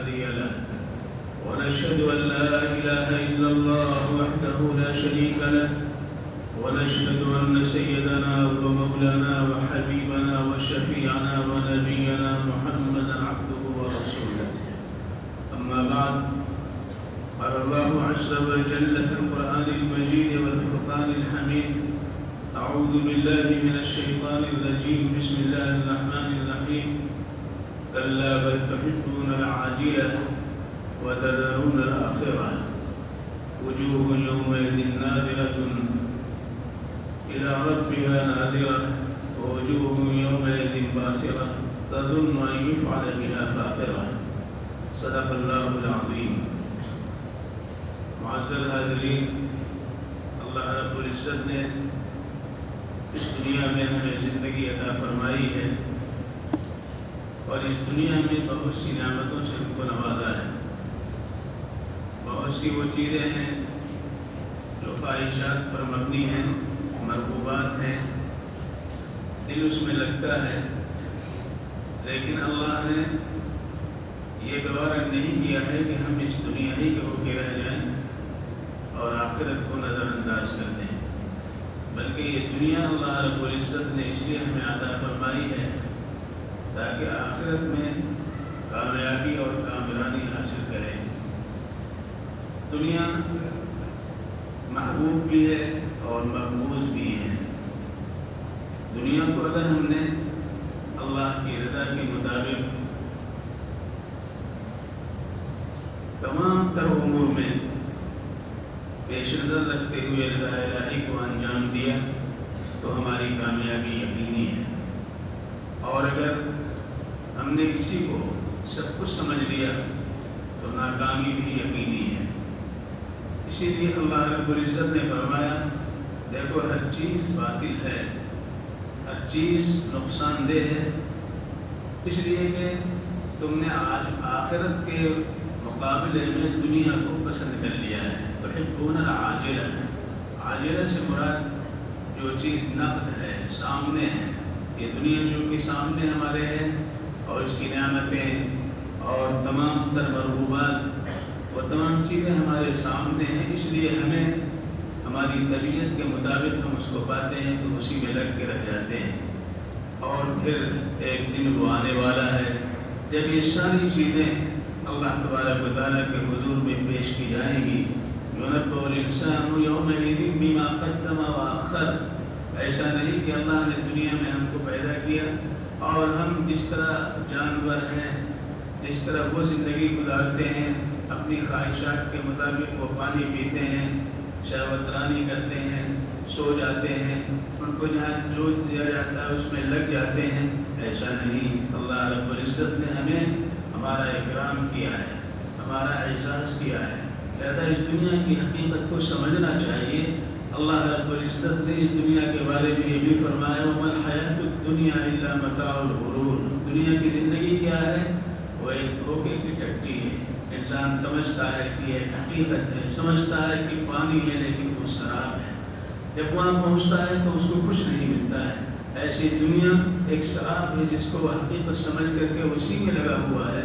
هادي له ونشهد أن لا إله إلا الله وحده لا شريك له ونشهد أن سيدنا ومولانا وحبيبنا وشفيعنا ونبينا محمدا عبده ورسوله. أما بعد، قال الله عز وجل في القرآن المجيد والفرقان الحميد: أعوذ بالله من الشيطان الرجيم، بسم الله الرحمن الرحيم. كلا بل تحبون العاجلة وتذرون الآخرة وجوه يومئذ ناظرة إلى ربها ناظرة ووجوه يومئذ باسرة تظن أن يفعل بها فاقرة. صدق الله العظيم. معزز حاضرین، اللہ رب العزت نے اس دنیا میں ہمیں زندگی عطا فرمائی ہے اور اس دنیا میں بہت سی نعمتوں سے ہم کو نوازا ہے. بہت سی وہ چیزیں ہیں جو خواہشات پر مبنی ہیں، مرغوبات ہیں، دل اس میں لگتا ہے، لیکن اللہ نے یہ گوارا نہیں کیا ہے کہ ہم اس دنیا ہی کے ہو کے رہ جائیں اور آخرت کو نظر انداز کر دیں، بلکہ یہ دنیا اللہ رب العزت نے اس لیے ہمیں عطا فرمائی ہے تاکہ آخرت میں کامیابی اور کامرانی حاصل کریں. دنیا محبوب بھی ہے اور مقبوض بھی ہے. دنیا کو اگر ہم نے اللہ کی رضا کے مطابق تمام تر امور میں پیش نظر رکھتے ہوئے رضا الہی کو انجام دیا تو ہماری کامیابی یقینی ہے. اور اگر ہم نے کسی کو سب کچھ سمجھ لیا تو ناکامی بھی یقینی ہے. اسی لیے اللہ رب العزت نے فرمایا: دیکھو، ہر چیز باطل ہے، ہر چیز نقصان دہ ہے، اس لیے کہ تم نے آج آخرت کے مقابلے میں دنیا کو پسند کر لیا ہے. تحبون العاجلہ، عاجلہ سے مراد جو چیز نقد ہے، سامنے ہے، یہ دنیا جو کہ سامنے ہمارے ہے اور اس کی نعمتیں اور تمام تر مرغوبات، وہ تمام چیزیں ہمارے سامنے ہیں، اس لیے ہمیں ہماری طبیعت کے مطابق ہم اس کو پاتے ہیں تو اسی میں لگ کے رہ جاتے ہیں. اور پھر ایک دن وہ آنے والا ہے جب یہ ساری چیزیں اللہ تبارک و تعالیٰ کے حضور میں پیش کی جائیں گی. يُنَبَّأُ الْإِنسَانُ يَوْمَئِذٍ بِمَا قَدَّمَ وَأَخَّرَ. ایسا نہیں کہ اللہ نے دنیا میں ہم کو پیدا کیا اور ہم جس طرح جانور ہیں، جس طرح وہ زندگی گزارتے ہیں، اپنی خواہشات کے مطابق وہ پانی پیتے ہیں، شہوت رانی کرتے ہیں، سو جاتے ہیں، ان کو جہاں جو دیا جاتا ہے اس میں لگ جاتے ہیں. ایسا نہیں. اللہ رب العزت نے ہمیں ہمارا اکرام کیا ہے، ہمارا اعزاز کیا ہے. لہذا اس دنیا کی حقیقت کو سمجھنا چاہیے. اللہ رب العزت نے اس دنیا کے بارے میں یہ بھی فرمایا: وَمَا الْحَيَاةُ الدُّنْيَا إِلَّا مَتَاعُ الْغُرُورِ. دنیا کی زندگی کیا ہے؟ وہ ایک دھوکے کی چٹی ہے. انسان سمجھتا ہے کہ یہ حقیقت ہے، سمجھتا ہے کہ پانی ہے لیکن وہ شراب ہے. جب وہاں پہنچتا ہے تو اس کو کچھ نہیں ملتا ہے. ایسی دنیا ایک شراب ہے جس کو وہ حقیقت سمجھ کر کے اسی میں لگا ہوا ہے.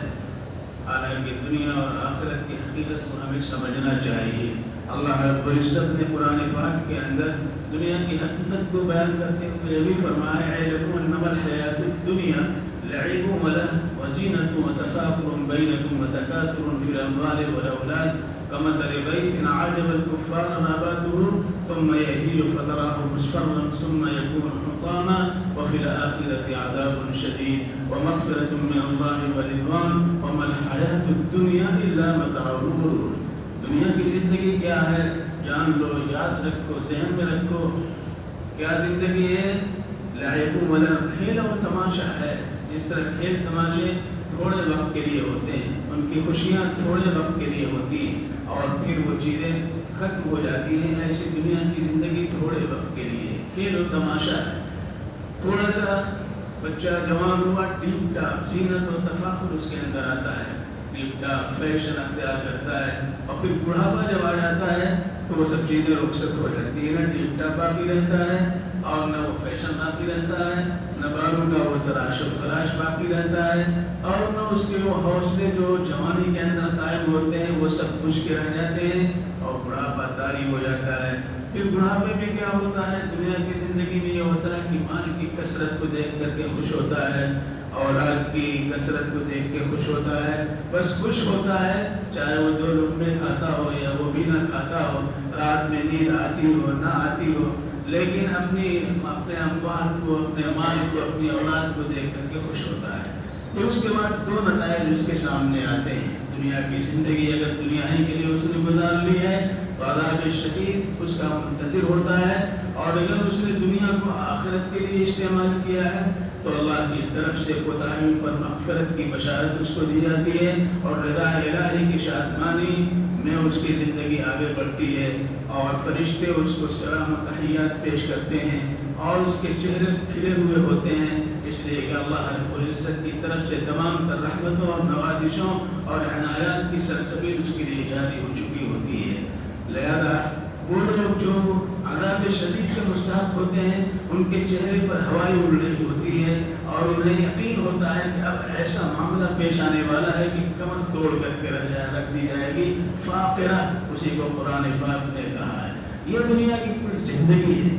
حالانکہ دنیا اور آخرت کی حقیقت کو ہمیں سمجھنا چاہیے. اللہ رب العزت نے قرآن پاک کے اندر دنیا کی حقیقت کو بیان کرتے ہوئے یہ بھی فرمایا: اعلموا انما الحیاۃ الدنیا لعب ولهو وزینۃ وتفاخر بینکم وتکاثر فی الاموال والاولاد كمثل غیث اعجب الکفار نباته ثم یهیج فتراه مصفرا ثم یکون حطاما وفی الآخرة عذاب شدید ومغفرة من اللہ ورضوان وما الحیاۃ الدنیا الا متاع الغرور. دنیا کی زندگی کیا ہے؟ جان لو، یاد رکھو، ذہن میں رکھو. کیا زندگی ہے؟ لعب ولہو، کھیل و تماشا ہے. جس طرح کھیل تماشے تھوڑے وقت کے لیے ہوتے ہیں، ان کی خوشیاں تھوڑے وقت کے لیے ہوتی ہیں اور پھر وہ چیزیں ختم ہو جاتی ہیں. ایسی دنیا کی زندگی تھوڑے وقت کے لیے کھیل و تماشا ہے. تھوڑا سا بچہ جوان ہوا، ٹیپ ٹاپ زینت و تفاخر اس کے اندر آتا ہے، ٹیپ ٹاپ فیشن اختیار کرتا ہے، اور پھر بڑھاپا جب آ جاتا ہے تو تو وہ سب چیزیں رخصت ہو جاتی ہے، نہ ٹیپ ٹاپ باقی رہتا ہے اور نہ وہ فیشن باقی رہتا ہے، نہ بالوں کا وہ تراش و خراش باقی رہتا ہے، اور نہ اس کے وہ حوصلے جو جوانی کے اندر قائم ہوتے ہیں وہ سب کچھ کے رہ جاتے ہیں اور بڑھاپا طاری ہو جاتا ہے۔ پھر بڑھاپے میں کیا ہوتا ہے، دنیا کی زندگی میں یہ ہوتا ہے کہ مال کی کثرت کو دیکھ کر کے خوش ہوتا ہے، اولاد کی کثرت کو دیکھ کے خوش ہوتا ہے، بس خوش ہوتا ہے چاہے وہ 2 لقمے کھاتا ہو یا وہ بھی نہ کھاتا ہو، رات میں نیند آتی ہو نہ آتی ہو، لیکن اپنے اموال کو، اپنے مال کو، اپنی اولاد کو دیکھ کر کے خوش ہوتا ہے۔ پھر اس کے بعد 2 نتائج اس کے سامنے آتے ہیں۔ دنیا کی زندگی اگر دنیا ہی کے لیے اس نے گزار لی ہے تو عذاب شدید اس کا منتظر ہوتا ہے، اور اگر اس نے دنیا کو آخرت کے لیے استعمال کیا ہے تو اللہ کی طرف سے کوتاہیوں پر مغفرت کی بشارت اس کو دی جاتی ہے، اور رضا الہی کی شادمانی میں اس کی زندگی آگے بڑھتی ہے، اور فرشتے اس کو سلام و تحیات پیش کرتے ہیں اور اس کے چہرے کھلے ہوئے ہوتے ہیں، اس لیے کہ اللہ رب العزت کی طرف سے تمام تر رحمتوں اور نوازشوں اور عنایات کی سرسبیل اس کے لیے جاری ہو چکی ہوتی ہے۔ لہذا وہ لوگ جو عذاب شدید سے مستحق ہوتے ہیں ان کے چہرے پر ہوائیں اڑ رہی ہوتی ہے، اور انہیں یقین ہوتا ہے کہ اب ایسا معاملہ پیش آنے والا ہے کہ کمر توڑ کر کے رکھ دی جائے گی، فاقرہ اسی کو قرآن پاک نے کہا ہے۔ یہ دنیا کی کوئی زندگی ہے۔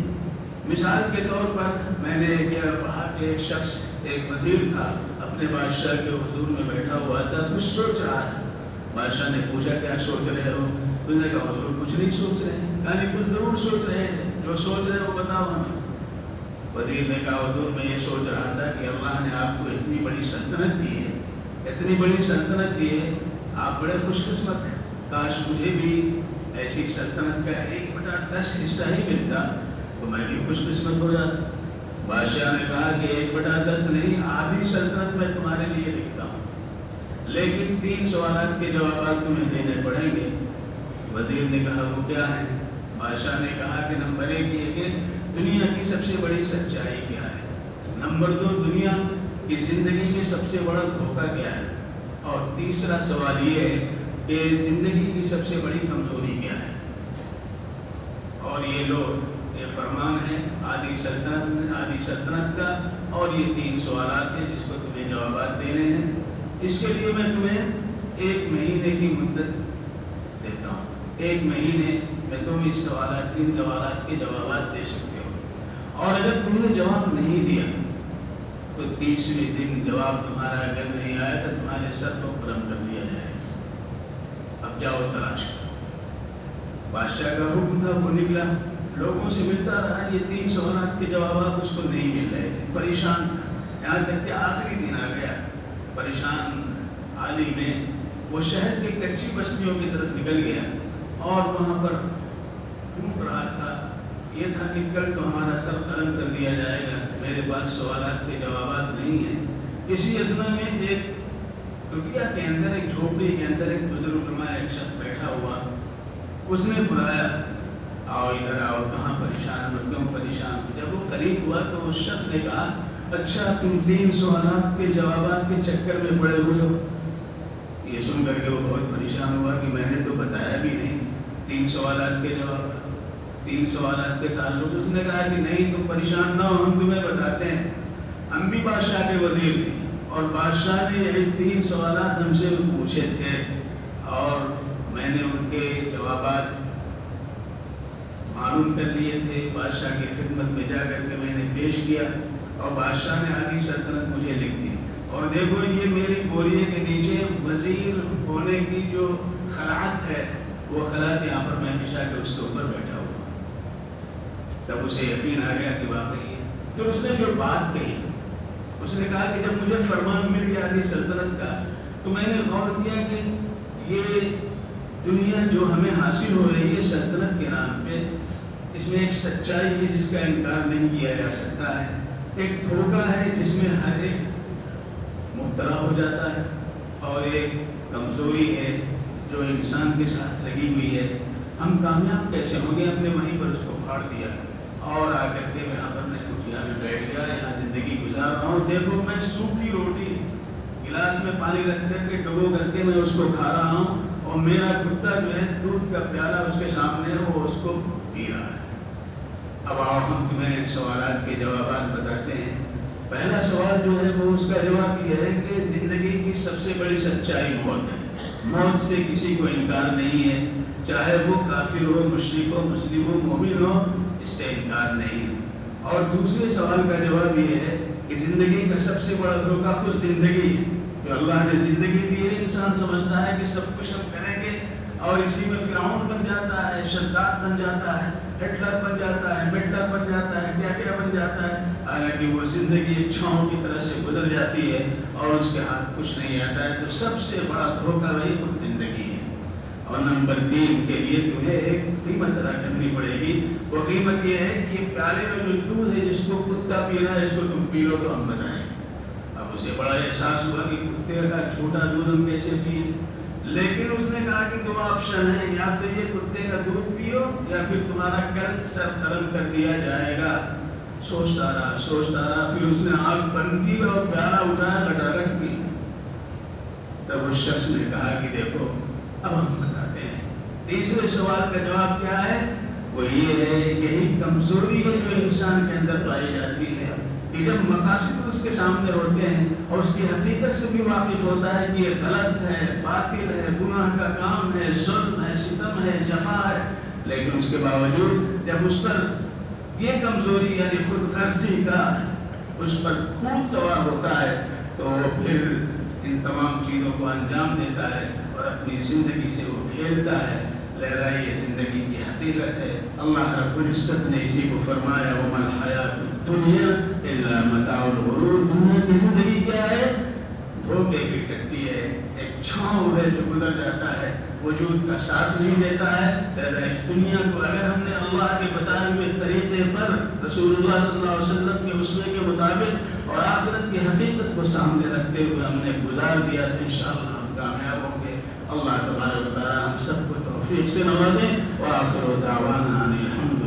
مثال کے طور پر میں نے کہا کہ ایک شخص، ایک وزیر تھا، اپنے بادشاہ کے حضور میں بیٹھا ہوا تھا، کچھ سوچ رہا ہے۔ بادشاہ نے پوچھا کیا سوچ رہے ہو؟ اس نے کہا حضور کچھ نہیں سوچ رہے ہیں، یعنی کچھ ضرور سوچ رہے ہیں، جو سوچ رہے ہیں وہ بتاؤ ہمیں۔ وزیر نے کہا حضور میں یہ سوچ رہا تھا کہ اللہ نے آپ کو اتنی بڑی سلطنت دی ہے، اتنی بڑی سلطنت دی ہے، آپ بڑے خوش قسمت ہیں، کاش مجھے بھی ایسی سلطنت کا 1/10 حصہ ہی ملتا تو میں بھی خوش قسمت ہو جاتا۔ بادشاہ نے کہا کہ 1/10 نہیں، آدھی سلطنت میں تمہارے لیے لکھتا ہوں، لیکن 3 سوالات کے جوابات تمہیں دینے پڑیں گے۔ وزیر نے کہا وہ کیا ہے؟ بادشاہ نے کہا کہ نمبر 1 یہ کہ دنیا کی سب سے بڑی سچائی کیا ہے، نمبر 2 دنیا کی زندگی میں سب سے بڑا دھوکہ کیا ہے، اور تیسرا سوال یہ ہے کہ زندگی کی سب سے بڑی کمزوری کیا ہے۔ اور یہ لوگ، یہ فرمان ہے آدھی سلطنت کا، اور یہ 3 سوالات ہیں جس کو تمہیں جوابات دینے ہیں۔ اس کے لیے میں تمہیں 1 مہینے کی مدت دیتا ہوں، 1 مہینے میں تم اس 3 سوالات کے جوابات دے سکتے ہو، اور اگر تم نے جواب نہیں دیا تو 30ویں دن جواب تمہارا اگر نہیں آیا تو تمہارے سر کو قلم کر دیا جائے گا۔ اب جاؤ تلاش کرو۔ بادشاہ کا حکم تھا، وہ نکلا، لوگوں سے ملتا رہا، یہ 3 سوالات کے جوابات اس کو نہیں مل رہے تھے، پریشان تھا، یہاں تک کہ آخری دن آ گیا۔ پریشان حالی میں وہ شہر کی کچی بستیوں کی طرف نکل گیا اور وہاں پر ڈھونڈ رہا تھا، یہ تھا کہ کل تو ہمارا سر قلم کر دیا جائے گا، میرے پاس سوالات کے جوابات نہیں ہیں۔ اسی اثنا میں ایک ٹکیا کے اندر، ایک جھوپڑی کے اندر ایک بزرگ نما ایک شخص بیٹھا ہوا، اس نے بلایا، آؤ ادھر آؤ، کہاں پریشان ہو، کیوں پریشان ہو؟ جب وہ قریب ہوا تو اس شخص نے کہا اچھا تم 3 سوالات کے جوابات کے چکر میں پڑے ہوئے ہو۔ یہ سن کر کے وہ بہت پریشان ہوا کہ میں نے تو بتایا بھی نہیں 3 سوالات کے جوابات، 3 سوالات کے تعلق۔ اس نے کہا کہ نہیں تم پریشان نہ ہو، ہم تمہیں بتاتے ہیں، ہم بھی بادشاہ کے وزیر تھے اور بادشاہ نے یہی 3 سوالات ہم سے پوچھے تھے، اور میں نے ان کے جوابات معلوم کر لیے تھے، بادشاہ کی خدمت میں جا کر کے میں نے پیش کیا، اور بادشاہ نے آدھی سلطنت مجھے لکھ دی۔ اور دیکھو یہ میری بوریے کے نیچے وزیر ہونے کی جو خلعت ہے، وہ خلعت یہاں پر میں ہمیشہ کے اس کے اوپر بیٹھا ہوا۔ تب اسے یقین آ گیا کہ واقعی ہے۔ پھر اس نے جو بات کہی، اس نے کہا کہ جب مجھے فرمان مل گیا آدھی سلطنت کا تو میں نے غور کیا کہ یہ دنیا جو ہمیں حاصل ہو رہی ہے سلطنت کے نام پہ، اس میں ایک سچائی ہے جس کا انکار نہیں کیا جا سکتا ہے، ایک دھوکہ ہے جس میں ہر ایک مبتلا ہو جاتا ہے، اور ایک کمزوری ہے جو انسان کے ساتھ لگی ہوئی ہے۔ ہم کامیاب کیسے ہوں گے؟ ہم نے وہیں پر اس کو پھاڑ دیا اور آ کر کے یہاں پر میں کٹیا میں بیٹھ گیا، یہاں زندگی گزار رہا ہوں۔ دیکھو میں سوکھی روٹی گلاس میں پانی رکھ کر کے ڈبو کر کے میں اس کو کھا رہا ہوں، اور میرا کتا جو ہے دودھ کا پیالہ اس کے سامنے ہے، وہ اس کو پی رہا ہے۔ اب آؤ ہم تمہیں سوالات کے جوابات بتاتے ہیں۔ پہلا سوال جو ہے وہ اس کا جواب یہ ہے کہ زندگی کی سب سے بڑی سچائی موت ہے۔ موت سے کسی کو انکار نہیں ہے، چاہے وہ کافر ہو، مشرک ہو، مسلم ہو، مومن ہو، اس سے انکار نہیں ہے۔ اور دوسرے سوال کا جواب یہ ہے کہ زندگی کا سب سے بڑا دھوکہ خود زندگی ہے۔ جو اللہ نے زندگی دی ہے، انسان سمجھتا ہے کہ سب کچھ ہم کریں گے اور اسی میں فرعون بن جاتا ہے، شداد بن جاتا ہے، ہٹلر بن جاتا ہے، ہٹلر بن جاتا ہے، کیا کیا بن جاتا ہے، حالانکہ وہ زندگی ایک چھاؤں کی طرح سے گزر جاتی ہے اور اس کے ہاتھ کچھ نہیں آتا ہے۔ تو سب سے بڑا دھوکہ وہی خود زندگی ہے۔ اور نمبر 3 کے لیے تمہیں ایک قیمت ادا کرنی پڑے گی۔ وہ قیمت یہ ہے کہ پیالے میں جو دودھ ہے جس کو کتا پی رہا ہے، اس کو تم پی لو تو ہم بتائیں۔ اب اسے بڑا احساس ہوا کہ کتے کا چھوٹا دودھ ہم کیسے پیے، لیکن اس نے کہا کہ 2 آپشن ہیں، یا تو یہ کتے کا دودھ پیو یا پھر تمہارا قرض سر قلم کر دیا جائے گا۔ سوچتا رہا، پھر اس نے آنکھ بند کی اور پیالہ اٹھایا، لٹارک کی۔ تب اس شخص نے کہا کہ دیکھو اب ہم بتاتے ہیں۔ تیسرے سوال کا جواب کیا ہے؟ وہ یہ ہے، یہی کمزوری ہے جو انسان کے اندر پائی جاتی ہے کہ جب مقاصد اس کے سامنے ہوتے ہیں اور اس کی حقیقت سے بھی واقف ہوتا ہے کہ یہ غلط ہے، باطل ہے، گناہ کا کام ہے، ظلم ہے، ستم ہے، جفا ہے، لیکن اس کے باوجود جب اس پر یہ کمزوری یعنی خود غرضی کا اس پر خون سوار ہوتا ہے تو وہ پھر ان تمام چیزوں کو انجام دیتا ہے اور اپنی زندگی سے وہ کھیلتا ہے۔ لہذا یہ زندگی کی حقیقت ہے۔ اللہ رب العزت نے اسی کو فرمایا، وَمَا الْحَيَاةُ الدُّنْيَا إِلَّا مَتَاعُ الْغُرُورِ۔ دنیا کی زندگی کیا ہے؟ دھوکے کی ٹٹی ہے، ایک چھاؤں ہے جو گزر جاتا ہے، وجود کا ساتھ نہیں دیتا ہے۔ لہذا اس دنیا کو اگر ہم نے اللہ کے بتائے ہوئے طریقے پر، رسول اللہ صلی اللہ علیہ وسلم کے اسوے کے مطابق اور آخرت کی حقیقت کو سامنے رکھتے ہوئے ہم نے گزار دیا تو انشاءاللہ ہم کامیاب ہوں گے۔ اللہ تبارک و تعالی ہم سب کو توفیق سے نوازے۔ وآخر دعوانا ان الحمد